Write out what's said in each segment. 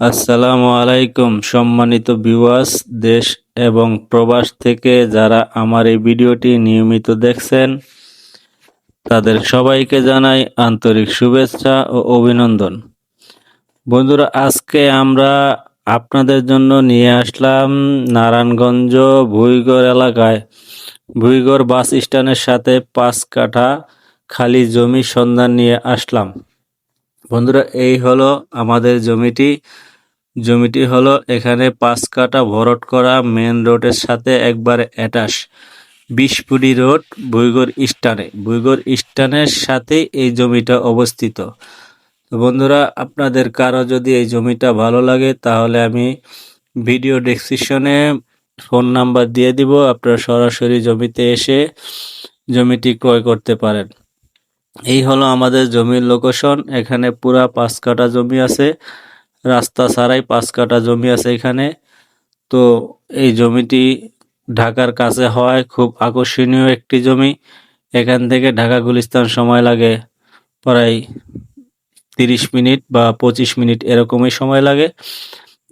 আসসালামু আলাইকুম সম্মানিত ভিউয়ার্স, দেশ এবং প্রবাস থেকে যারা আমার এই ভিডিওটি নিয়মিত দেখছেন তাদের সবাইকে জানাই আন্তরিক শুভেচ্ছা ও অভিনন্দন। বন্ধুরা, আজকে আমরা আপনাদের জন্য নিয়ে আসলাম নারায়ণগঞ্জ ভুইগড় এলাকায় ভুইগড় বাস স্ট্যান্ডের সাথে 5 কাঠা খালি জমির সন্ধান নিয়ে আসলাম। বন্ধুরা, এই হলো আমাদের জমিটি হলো এখানে 5 কাঠা ভরাট করা, মেন রোডের সাথে একবারে অ্যাটাচ 20 ফুটি রোড ভুইগড় স্টানের সাথে এই জমিটা অবস্থিত। তো বন্ধুরা, আপনাদের কারো যদি এই জমিটা ভালো লাগে তাহলে আমি ভিডিও ডেসক্রিপশনে ফোন নাম্বার দিয়ে দিব, আপনারা সরাসরি জমিতে এসে জমিটি ক্রয় করতে পারেন। এই হলো আমাদের জমির লোকেশন। এখানে পুরা 5 কাঠা জমি আছে, রাস্তা ছাড়াই 5 কাঠা জমি আছে এখানে। তো এই জমিটি ঢাকার কাছে হয়, খুব আকর্ষণীয় একটি জমি। এখান থেকে ঢাকা গুলিস্তান সময় লাগে প্রায় 30 মিনিট বা 25 মিনিট এরকমই সময় লাগে,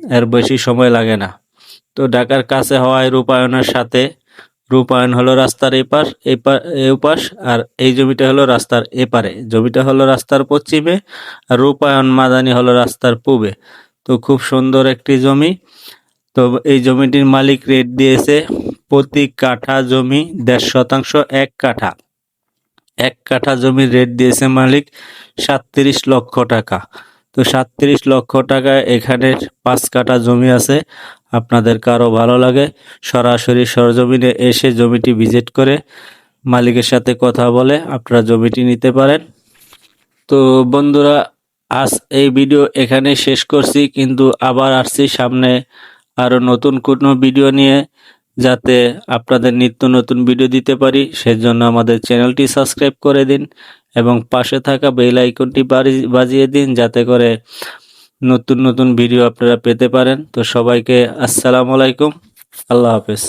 এর বেশি সময় লাগে না। তো ঢাকার কাছে হওয়ায় রূপায়ণের সাথে, রূপায়ণ হলো রাস্তার এপাশ আর এই জমিটা হলো রাস্তার এপারে। জমিটা হলো রাস্তার পশ্চিমে আর রূপায়ণ মাদানি হলো রাস্তার পূবে। তো খুব সুন্দর একটি জমি। তো এই জমিটির মালিক রেট দিয়েছে প্রতি কাঠা জমি 1.5% 1 কাঠা। 1 কাঠা জমির রেট দিয়েছে মালিক 37 লক্ষ টাকা। তো 37 লক্ষ টাকায় এখানে 5 কাঠা জমি আছে। আপনাদের কারো ভালো লাগে সরাসরি সরজমিনে এসে জমিটি ভিজিট করে মালিকের সাথে কথা বলে আপনারা জমিটি নিতে পারেন। তো বন্ধুরা, আজ এই ভিডিও এখানে শেষ করছি, কিন্তু আবার আসছি সামনে আরো নতুন কোনো ভিডিও নিয়ে, যাতে আপনাদের নিত্য নতুন ভিডিও দিতে পারি। সেজন্য আমাদের চ্যানেলটি সাবস্ক্রাইব করে দিন এবং পাশে থাকা বেল আইকনটি বাজিয়ে দিন, যাতে করে নতুন নতুন ভিডিও আপনারা পেতে পারেন। তো সবাইকে আসসালামু আলাইকুম, আল্লাহ হাফেজ।